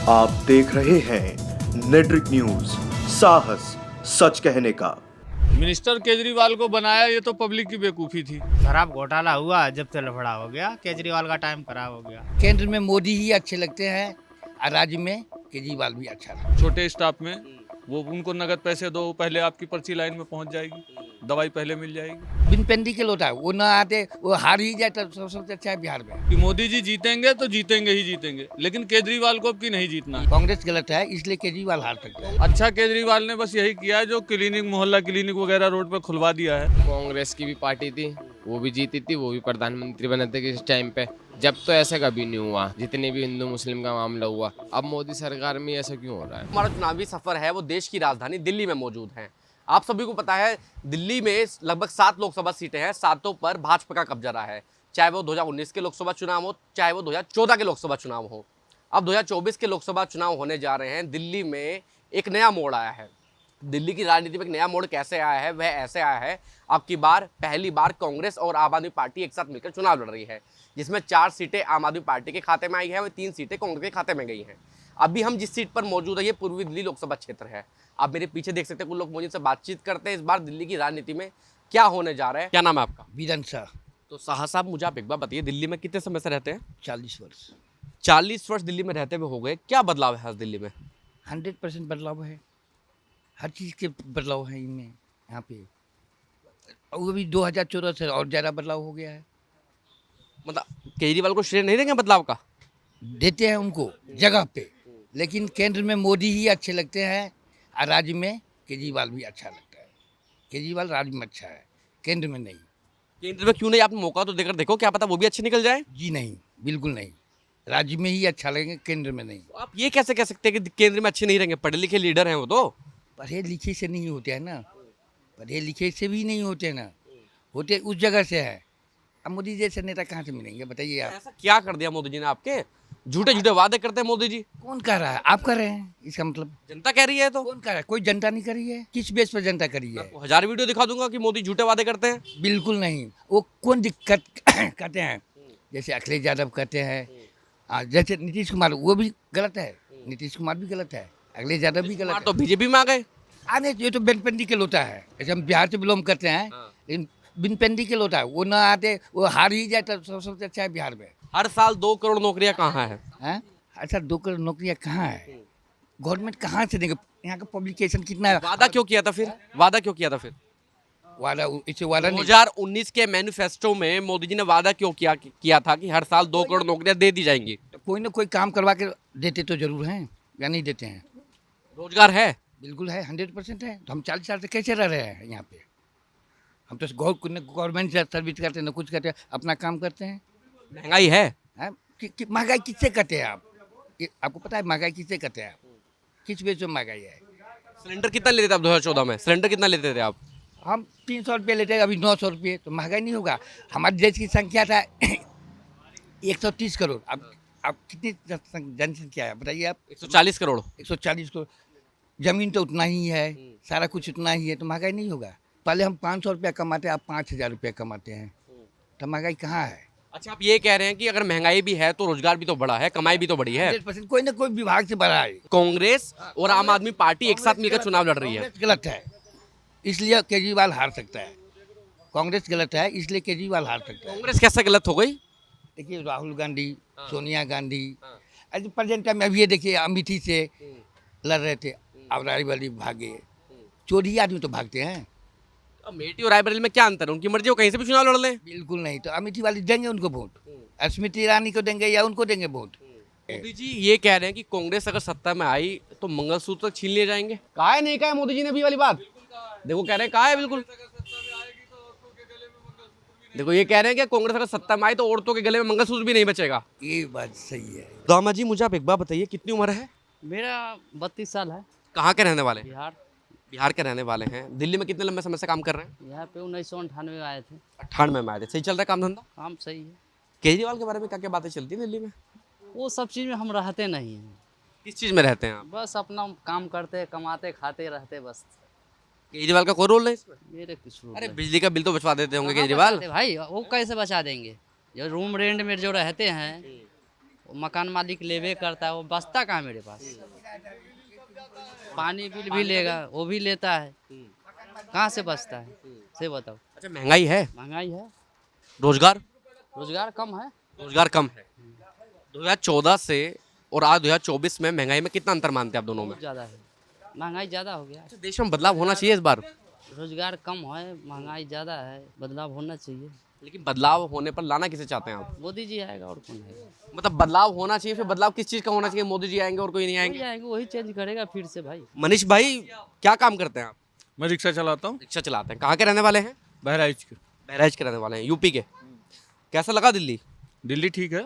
आप देख रहे हैं नेट्रिक न्यूज, साहस सच कहने का। मिनिस्टर केजरीवाल को बनाया ये तो पब्लिक की बेवकूफ़ी थी। शराब घोटाला हुआ, जब से लफड़ा हो गया, केजरीवाल का टाइम खराब हो गया। केंद्र में मोदी ही अच्छे लगते हैं और राज्य में केजरीवाल भी अच्छा लगता है। छोटे स्टाफ में वो उनको नगद पैसे दो, पहले आपकी पर्ची लाइन में पहुंच जाएगी, दवाई पहले मिल जाएगी। बिन पेंडी के लोटा वो ना आते, वो हार ही जाए तो सबसे अच्छा है बिहार में। कि मोदी जी जीतेंगे तो जीतेंगे ही जीतेंगे, लेकिन केजरीवाल को अब की नहीं जीतना। कांग्रेस गलत है, इसलिए केजरीवाल हार सकता है। अच्छा केजरीवाल ने बस यही किया है जो क्लिनिक, मोहल्ला क्लिनिक वगैरह रोड पे खुलवा दिया है। कांग्रेस की भी पार्टी थी, वो भी जीती थी, वो भी प्रधानमंत्री बने थे किस टाइम पे। जब तो ऐसा कभी नहीं हुआ, जितने भी हिंदू मुस्लिम का मामला हुआ। अब मोदी सरकार में ऐसा क्यों हो रहा है? हमारा चुनावी सफर है वो देश की राजधानी दिल्ली में मौजूद है। आप सभी को पता है दिल्ली में लगभग 7 लोकसभा सीटें हैं, सातों पर भाजपा का कब्जा रहा है। चाहे वो 2019 के लोकसभा चुनाव हो, चाहे वो 2014 के लोकसभा चुनाव हो। अब 2024 के लोकसभा चुनाव होने जा रहे हैं। दिल्ली में एक नया मोड़ आया है। दिल्ली की राजनीति में एक नया मोड़ कैसे आया है? वह ऐसे आया है, अब की बार पहली बार कांग्रेस और आम आदमी पार्टी एक साथ मिलकर चुनाव लड़ रही है, जिसमें 4 सीटें आम आदमी पार्टी के खाते में आई है और 3 सीटें कांग्रेस के खाते में गई हैं। अभी हम जिस सीट पर मौजूद है ये पूर्वी दिल्ली लोकसभा क्षेत्र है। आप मेरे पीछे देख सकते हैं, कुछ लोग मुझे से बातचीत करते हैं इस बार दिल्ली की राजनीति में क्या होने जा रहा है। क्या नाम है आपका? बीरन शाह। तो साहा साहब, मुझे आप एक बार बताइए, दिल्ली में कितने समय से रहते हैं? 40 वर्ष। 40 वर्ष दिल्ली में रहते हुए हो गए, क्या बदलाव है आज दिल्ली में? 100% बदलाव है, हर चीज़ के बदलाव है इनमें यहाँ पे। वो भी 2014 से और ज़्यादा बदलाव हो गया है। मतलब केजरीवाल को श्रेय नहीं देंगे बदलाव का? देते हैं उनको जगह पे, लेकिन केंद्र में मोदी ही अच्छे लगते हैं और राज्य में केजरीवाल भी अच्छा लगता है। केजरीवाल राज्य में अच्छा है, केंद्र में नहीं। केंद्र में क्यों नहीं? आप मौका तो देकर देखो, क्या पता वो भी अच्छे निकल जाए। जी नहीं, बिल्कुल नहीं। राज्य में ही अच्छा लगेंगे, केंद्र में नहीं। तो आप ये कैसे कह सकते हैं कि केंद्र में अच्छे नहीं रहेंगे? पढ़े लिखे लीडर हैं वो तो। पढ़े लिखे से नहीं होते हैं ना, पढ़े लिखे से भी नहीं होते ना, होते उस जगह से है। अब मोदी जैसे नेता कहाँ से मिलेंगे बताइए आप? ऐसा क्या कर दिया मोदी जी ने आपके? झूठे झूठे वादे करते हैं मोदी जी। कौन कह रहा है? आप कर रहे हैं, इसका मतलब जनता कह रही है तो। कौन कह रहा है? कोई जनता नहीं करी है। किस बेस पर जनता करी है? 1000 वीडियो दिखा दूंगा कि मोदी झूठे वादे करते हैं। बिल्कुल नहीं। वो कौन दिक्कत कहते हैं, जैसे अखिलेश यादव कहते हैं, जैसे नीतीश कुमार, वो भी गलत है। नीतीश कुमार भी गलत है, अखिलेश यादव भी गलत है। तो बीजेपी में आ गए। आने ये तो बिनपेंडी के लोटा है। जैसे हम बिहार से बिलोंग करते हैं, लेकिन बिनपेंडी के लोटा है, वो ना आते, वो हार ही जाए तो सबसे अच्छा है बिहार में। हर साल 2 करोड़ नौकरियां कहाँ है? हैं? अच्छा, 2 करोड़ नौकरियां कहाँ है? गवर्नमेंट कहाँ से देंगे? यहाँ का पब्लिकेशन कितना है? वादा क्यों किया था फिर? वादा क्यों किया था फिर? वादा, इसे वादा नहीं। 2019 के मैनिफेस्टो में मोदी जी ने वादा क्यों किया था कि हर साल 2 करोड़ नौकरियां दे दी जाएंगी? कोई ना कोई काम करवा के देते तो जरूर हैं, या नहीं देते हैं? रोजगार है? बिल्कुल है, 100% है। तो हम 40 साल से कैसे रह रहे हैं यहाँ पे? हम तो गवर्नमेंट सर्विस करते हैं, ना कुछ करते हैं, अपना काम करते हैं। महंगाई है? महंगाई किससे करते हैं आप? आपको पता है महंगाई किससे करते हैं आप? किस बेस पे महंगाई है? सिलेंडर कितना लेते थे आप 2014 में? सिलेंडर कितना लेते थे आप? हम 300 रुपये लेते हैं, अभी 900 रुपये। तो महंगाई नहीं होगा? हमारे देश की संख्या था 130 करोड़। अब कितनी जनसंख्या है बताइए आप? 140 करोड़। 140 करोड़। जमीन तो उतना ही है, सारा कुछ उतना ही है, तो महंगाई नहीं होगा? पहले हम 500 रुपया कमाते हैं, अब 5000 रुपया कमाते हैं, तो महंगाई कहाँ है? अच्छा, आप ये कह रहे हैं कि अगर महंगाई भी है तो रोजगार भी तो बढ़ा है, कमाई भी तो बढ़ी है। 100% कोई ना कोई विभाग से बढ़ा है। कांग्रेस और आम आदमी पार्टी एक साथ मिलकर चुनाव लड़ रही है। कांग्रेस गलत है, इसलिए केजरीवाल हार सकता है। कांग्रेस गलत है, इसलिए केजरीवाल हार सकता है। कांग्रेस कैसे गलत हो गई? देखिए, राहुल गांधी, सोनिया गांधी, आज प्रेजेंट टाइम में अभी ये देखिए, अमेठी से लड़ रहे थे, अब रायबरेली भागे। चोरी आदमी तो भागते हैं। अमेठी और रायबरेली में क्या अंतर है? उनकी मर्जी, वो कहीं से भी चुनाव लड़ लें। बिल्कुल नहीं। तो अमेठी वाले देंगे उनको वोट, स्मृति ईरानी को देंगे या उनको देंगे वोट? मोदी जी ये कह रहे हैं कि कांग्रेस अगर सत्ता में आई तो मंगलसूत्र तक छीन लिए जाएंगे। कहा है नहीं कहा है मोदी जी ने भी वाली बात? देखो कह रहे हैं, कहा है बिल्कुल। देखो ये कह रहे हैं कि कांग्रेस अगर सत्ता में आई तो औरतों के गले में मंगलसूत्र भी नहीं बचेगा। ये बात सही है। दामा जी, मुझे आप एक बात बताइए, कितनी उम्र है? मेरा 32 साल है। कहाँ के रहने वाले हैं? बिहार। बिहार के रहने वाले हैं। दिल्ली में कितने लंबे समय से काम कर रहे हैं? यहाँ पे 1998 में आए थे। 98 में आए थे। सही चल रहा है काम धंधा? काम सही है। केजरीवाल के बारे में क्या क्या बातें चलती है दिल्ली में? वो सब चीज़ में हम रहते नहीं हैं। किस चीज़ में रहते हैं आप? बस अपना काम करते, कमाते, खाते रहते बस। केजरीवाल का कोई रोल नहीं इसमें? मेरे कुछ रोल अरे नहीं। बिजली का बिल तो बचवा देते होंगे कहाँ केजरीवाल। बचाते भाई, वो कैसे बचा देंगे? जो रूम रेंट में जो रहते हैं मकान मालिक लेवे करता है, वो बचता कहाँ मेरे पास। पानी बिल भी लेगा, वो भी लेता है, कहाँ से बचता है, सही बताओ। अच्छा, महंगाई है, महंगाई है, रोजगार रोजगार कम है। रोजगार कम है। 2014 से और आज 2024 में महंगाई में कितना अंतर मानते हैं आप दोनों में? ज़्यादा है, महंगाई ज़्यादा हो गया। अच्छा, देश में बदलाव होना चाहिए इस बार, रोजगार कम है, महंगाई ज़्यादा है, बदलाव होना चाहिए। लेकिन बदलाव होने पर लाना किसे चाहते हैं आप? मोदी जी आएगा और कौन आएगा? मतलब बदलाव होना चाहिए, फिर बदलाव किस चीज का होना चाहिए? मोदी जी आएंगे और कोई नहीं वही आएंगे? आएंगे, वही चेंज करेगा फिर से भाई। मनीष भाई, क्या काम करते हैं आप? मैं रिक्शा चलाता हूँ, रिक्शा चलाते हैं। कहाँ के रहने वाले हैं? बहराइच के। बहराइच के रहने वाले हैं, यूपी के। कैसा लगा दिल्ली? दिल्ली ठीक है,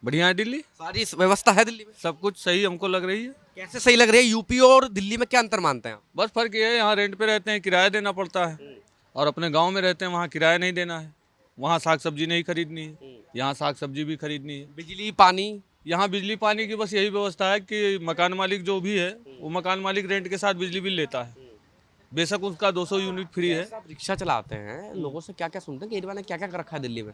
बढ़िया है दिल्ली, सारी व्यवस्था है दिल्ली में? सब कुछ सही हमको लग रही है। कैसे सही लग रही है? यूपी और दिल्ली में क्या अंतर मानते हैं आप? बस फर्क ये है, यहाँ रेंट पे रहते हैं, किराया देना पड़ता है, और अपने गांव में रहते हैं, वहाँ किराया नहीं देना है। वहाँ साग सब्जी नहीं खरीदनी है, यहाँ साग सब्जी भी खरीदनी है। बिजली पानी? यहाँ बिजली पानी की बस यही व्यवस्था है कि मकान मालिक जो भी है, वो मकान मालिक रेंट के साथ बिजली बिल लेता है, बेशक उसका 200 यूनिट फ्री है। आप रिक्शा चलाते हैं, लोगों से क्या क्या सुनते हैं? केजरीवाल ने क्या क्या कर रखा है दिल्ली में?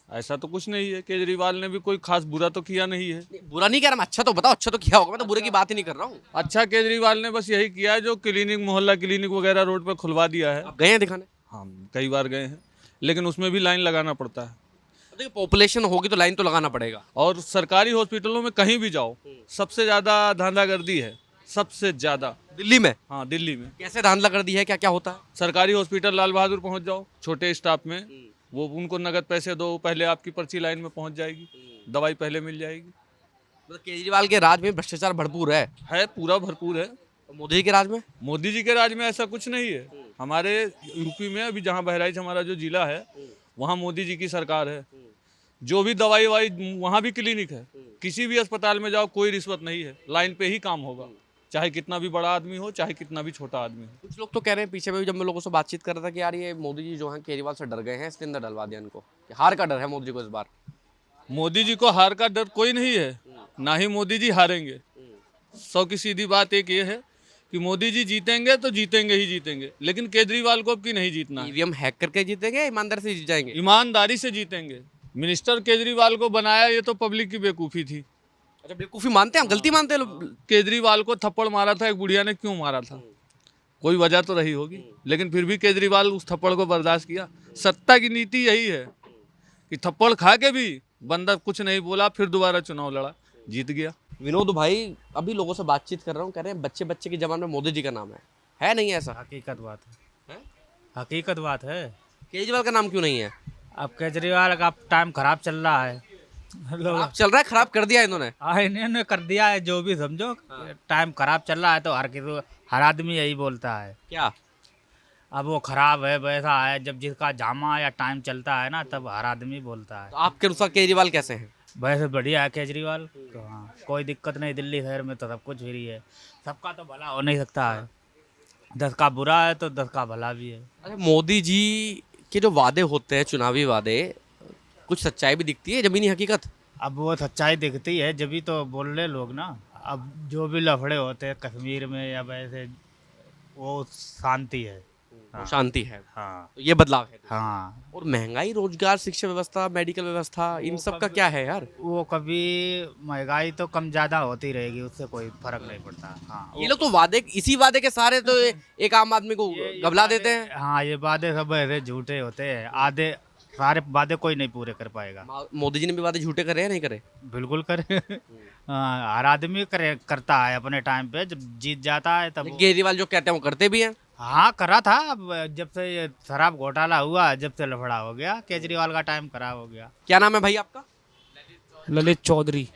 ऐसा तो कुछ नहीं है, केजरीवाल ने भी कोई खास बुरा तो किया नहीं है। बुरा नहीं कह रहा मैं, अच्छा तो बताओ, अच्छा तो किया होगा, मैं तो बुरे की बात ही नहीं कर रहा हूँ। अच्छा, केजरीवाल ने बस यही किया है, जो क्लिनिक, मोहल्ला क्लिनिक वगैरह रोड पर खुलवा दिया है। आप गए हैं दिखाने? हाँ, कई बार गए हैं, लेकिन उसमें भी लाइन लगाना पड़ता है। देखिए, पॉपुलेशन होगी तो लाइन तो लगाना पड़ेगा। और सरकारी हॉस्पिटलों में कहीं भी जाओ, सबसे ज़्यादा धांधागर्दी है, सबसे ज़्यादा दिल्ली में? हाँ, दिल्ली में। कैसे धांधला कर दी है? क्या क्या होता है? सरकारी हॉस्पिटल लाल बहादुर पहुंच जाओ, छोटे स्टाफ में, वो उनको नगद पैसे दो, पहले आपकी पर्ची लाइन में पहुंच जाएगी, दवाई पहले मिल जाएगी। मतलब केजरीवाल के राज में भ्रष्टाचार भरपूर है? पूरा भरपूर है। मोदी जी के राज में? मोदी जी के राज में ऐसा कुछ नहीं है। हमारे यूपी में अभी जहाँ बहराइच हमारा जो जिला है, वहाँ मोदी जी की सरकार है। जो भी दवाई वाई, वहाँ भी क्लिनिक है, किसी भी अस्पताल में जाओ, कोई रिश्वत नहीं है, लाइन पे ही काम होगा, चाहे कितना भी बड़ा आदमी हो, चाहे कितना भी छोटा आदमी हो। कुछ लोग तो कह रहे हैं, पीछे में भी जब मैं लोगों से बातचीत कर रहा था, कि यार ये मोदी जी जो हैं केजरीवाल से डर गए हैं, इसके अंदर डलवा दिया इनको, कि हार का डर है मोदी जी को इस बार। मोदी जी को हार का डर कोई नहीं है, ना ही मोदी जी हारेंगे। 100 की सीधी बात एक ये है कि मोदी जी जीतेंगे तो जीतेंगे ही जीतेंगे, लेकिन केजरीवाल को अब की नहीं जीतना है। ईवीएम हैक करके जीतेंगे या ईमानदारी से जीत जाएंगे? ईमानदारी से जीतेंगे। मिनिस्टर केजरीवाल को बनाया, ये तो पब्लिक की बेवकूफ़ी थी। अच्छा, बेवकूफी मानते हैं, गलती मानते हैं लोग? केजरीवाल को थप्पड़ मारा था एक बुढ़िया ने, क्यों मारा था? कोई वजह तो रही होगी, लेकिन फिर भी केजरीवाल उस थप्पड़ को बर्दाश्त किया। सत्ता की नीति यही है कि थप्पड़ खा के भी बंदा कुछ नहीं बोला, फिर दोबारा चुनाव लड़ा, जीत गया। विनोद भाई, अभी लोगों से बातचीत कर रहा हूँ, कह रहे हैं बच्चे बच्चे के जमाने में मोदी जी का नाम है नहीं ऐसा? हकीकत बात है, हकीकत बात है। केजरीवाल का नाम क्यों नहीं है? अब केजरीवाल का टाइम खराब चल रहा है, लोग आप चल रहा है, खराब कर दिया इन्होंने। इन्होंने कर दिया है, जो भी समझो। टाइम खराब चल रहा है तो हर आदमी यही बोलता है। क्या? अब वो खराब है, वैसा है, जब जिसका जामा या टाइम चलता है ना, तब हर आदमी बोलता है। तो आपके अनुसार केजरीवाल कैसे हैं? वैसे बढ़िया है केजरीवाल तो, हाँ, कोई दिक्कत नहीं। दिल्ली शहर में तो सब कुछ फ्री है, सबका तो भला हो नहीं सकता है। 10 का बुरा है तो 10 का भला भी है। अच्छा, मोदी जी के जो वादे होते हैं, चुनावी वादे, कुछ सच्चाई भी दिखती है, जमीनी हकीकत? अब वो सच्चाई दिखती है, जब भी तो बोल रहे लोग ना। अब जो भी लफड़े होते हैं कश्मीर में या वैसे, वो शांति है। हाँ, शांति है। हाँ, तो ये बदलाव है। हाँ। और महंगाई, रोजगार, शिक्षा व्यवस्था, मेडिकल व्यवस्था, इन सब का क्या है यार? वो कभी महंगाई तो कम ज़्यादा होती रहेगी, उससे कोई फर्क नहीं पड़ता। हाँ, ये लोग तो वादे, इसी वादे के सहारे तो एक आम आदमी को घबरा देते हैं। हाँ, ये वादे सब ऐसे झूठे होते हैं, आधे सारे वादे कोई नहीं पूरे कर पाएगा। मोदी जी ने भी वादे झूठे करे या नहीं करे? बिल्कुल करे। हाँ, हर आदमी करता है अपने टाइम पे, जब जीत जाता है तब। केजरीवाल जो कहते हैं वो करते भी हैं। हाँ, करा था। अब जब से ये शराब घोटाला हुआ, जब से लफड़ा हो गया, केजरीवाल का टाइम खराब हो गया। क्या नाम है भाई आपका? ललित चौधरी।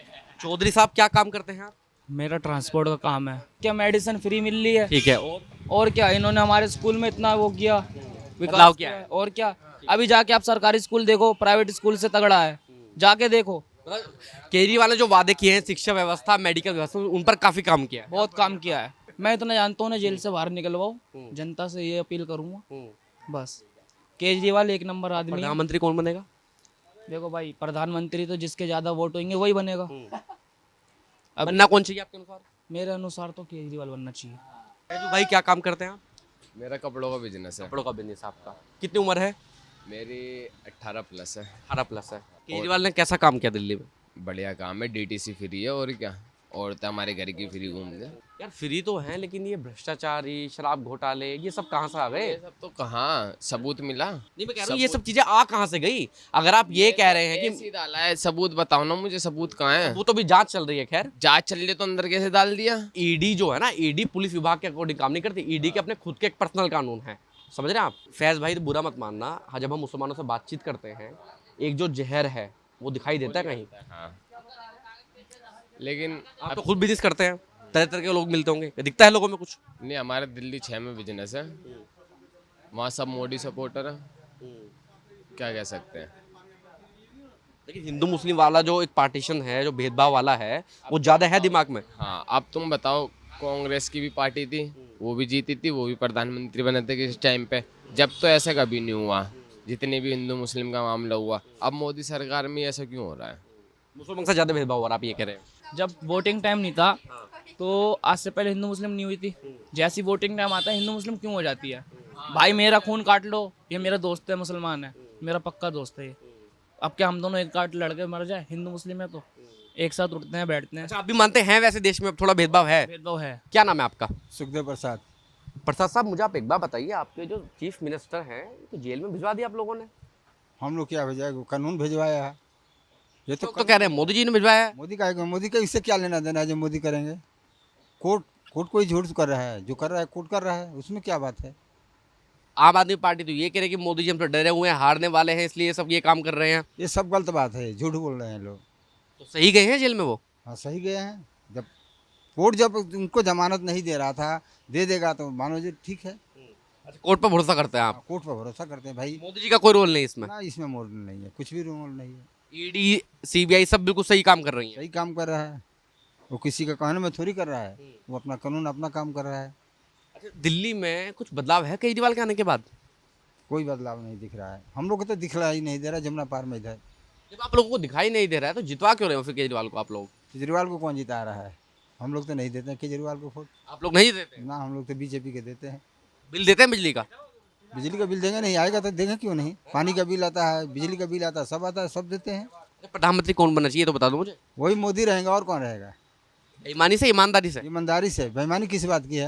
चौधरी साहब, क्या काम करते हैं आप? मेरा ट्रांसपोर्ट का काम है। क्या मेडिसिन फ्री मिल रही है? ठीक है। और क्या, इन्होंने हमारे स्कूल में इतना वो किया, बदलाव विकास किया किया है। और क्या। अभी जाके आप सरकारी स्कूल देखो, प्राइवेट स्कूल से तगड़ा है, जाके देखो। केजरीवाल ने जो वादे किए हैं, शिक्षा व्यवस्था, मेडिकल व्यवस्था, उन पर काफी काम किया है। बहुत काम किया है। मैं इतना जानता हूँ ना, जेल से बाहर निकलवाओ, जनता से ये अपील करूँगा बस। केजरीवाल एक नंबर आदमी है। प्रधानमंत्री कौन बनेगा? देखो भाई, प्रधानमंत्री तो जिसके ज्यादा वोट होंगे वही बनेगा। अब बनना कौन चाहिए आपके अनुसार? मेरे अनुसार तो केजरीवाल बनना चाहिए। भाई, क्या काम करते हैं आप? मेरा कपड़ों का बिजनेस है। कपड़ों का बिजनेस आपका। कितनी उम्र है? मेरी 18+ है। 18+ है। केजरीवाल ने कैसा काम किया दिल्ली में? बढ़िया काम है, डीटीसी फ्री है और क्या, औरतें हमारे घर की फ्री घूमते हैं। यार फ्री तो है, लेकिन ये भ्रष्टाचारी, शराब घोटाले, ये सब कहाँ से आ गए? ये सब तो कहाँ सबूत मिला? नहीं, मैं कह रहा हूँ ये सब चीजें आ कहाँ से गई? अगर आप ये कह रहे हैं कि ऐसे ही डाला है, सबूत बताओ ना मुझे, सबूत कहाँ है? वो तो भी जांच चल रही है। खैर, जांच चल रही है तो अंदर कैसे डाल दिया? ईडी जो है ना, ईडी पुलिस विभाग के अकॉर्डिंग काम नहीं करती। ईडी के अपने खुद के एक पर्सनल कानून है, समझ रहे हैं आप? फैज भाई तो बुरा मत मानना, हाँ, जब हम मुसलमानों से बातचीत करते हैं एक जो जहर है वो दिखाई देता है कहीं। हाँ, लेकिन आप तो खुद बिजनेस करते हैं, तरह तरह के लोग मिलते होंगे, दिखता है लोगों में कुछ? नहीं, हमारे दिल्ली 6 में बिजनेस है, वहाँ सब मोदी सपोर्टर है, क्या कह सकते हैं। लेकिन हिंदू मुस्लिम वाला जो एक पार्टीशन है, जो भेदभाव वाला है, वो ज्यादा है दिमाग में। हाँ, अब तुम बताओ, कांग्रेस की भी पार्टी थी, वो भी जीती थी, वो भी प्रधानमंत्री बने थे किस टाइम पे, जब तो ऐसा कभी नहीं हुआ। जितने भी हिंदू मुस्लिम का मामला हुआ, अब मोदी सरकार में ऐसा क्यों हो रहा है? मुसलमान से ज्यादा भेदभाव हो रहा है, आप ये कह रहे हैं? जब वोटिंग टाइम नहीं था तो आज से पहले हिंदू मुस्लिम नहीं हुई थी। जैसी वोटिंग टाइम आता है हिंदू मुस्लिम क्यों हो जाती है? भाई मेरा खून काट लो, ये मेरा दोस्त है, मुसलमान है, मेरा पक्का दोस्त है ये। अब क्या हम दोनों एक काट लड़के मर जाए? हिंदू मुस्लिम है तो एक साथ उठते हैं, बैठते हैं। अच्छा, आप भी मानते हैं वैसे देश में अब थोड़ा भेदभाव है? भेदभाव है। क्या नाम है आपका? सुखदेव प्रसाद। प्रसाद साहब, मुझे आप एक बात बताइए, आपके जो चीफ मिनिस्टर हैं तो जेल में भिजवा दिया आप लोगों ने? हम लोग क्या भेजाएगा, कानून भिजवाया है। ये तो कह रहे हैं मोदी जी ने भिजवाया है। मोदी का इससे क्या लेना देना है जो मोदी करेंगे? कोर्ट कोई झूठ कर रहा है, जो कर रहा है कोर्ट कर रहा है, उसमें क्या बात है? आम आदमी पार्टी तो ये कह रही है कि मोदी जी हमसे डरे हुए हैं, हारने वाले हैं, इसलिए सब ये काम कर रहे हैं। ये सब गलत बात है, झूठ बोल रहे हैं लोग। तो सही गए हैं जेल में वो? हाँ, सही गए हैं। जब कोर्ट जब उनको जमानत नहीं दे रहा था, दे देगा तो मानो जी ठीक है। अच्छा, कोर्ट पर भरोसा करते हैं आप? कोर्ट पर भरोसा करते हैं भाई। मोदी जी का कोई रोल नहीं इसमें? ना, इसमें मोल नहीं है, कुछ भी रोल नहीं है। ईडी सीबीआई सब बिल्कुल सही काम कर रही है। सही काम कर रहा है, वो किसी का कहने में थोड़ी कर रहा है, वो अपना कानून अपना काम कर रहा है। अच्छा, दिल्ली में कुछ बदलाव है केजरीवाल के आने के बाद? कोई बदलाव नहीं दिख रहा है, हम लोग को तो दिखला ही नहीं दे रहा। जमुना पार में इधर जब आप लोगों को दिखाई नहीं दे रहा है तो जितवा क्यों रहे हो फिर केजरीवाल को आप लोग? केजरीवाल को कौन जिता रहा है? हम लोग तो नहीं देते हैं केजरीवाल को वोट। आप लोग नहीं देते? ना, हम लोग तो बीजेपी के देते हैं। बिल देते हैं बिजली का? बिजली का बिल देंगे नहीं, आएगा तो देंगे क्यों नहीं? पानी का बिल आता है, बिजली का बिल आता है, सब आता है, सब देते हैं। प्रधानमंत्री कौन बनना चाहिए तो बता दो मुझे। वही मोदी रहेगा, और कौन रहेगा? ईमानी से, ईमानदारी से? ईमानदारी से। बेईमानी किस बात की है?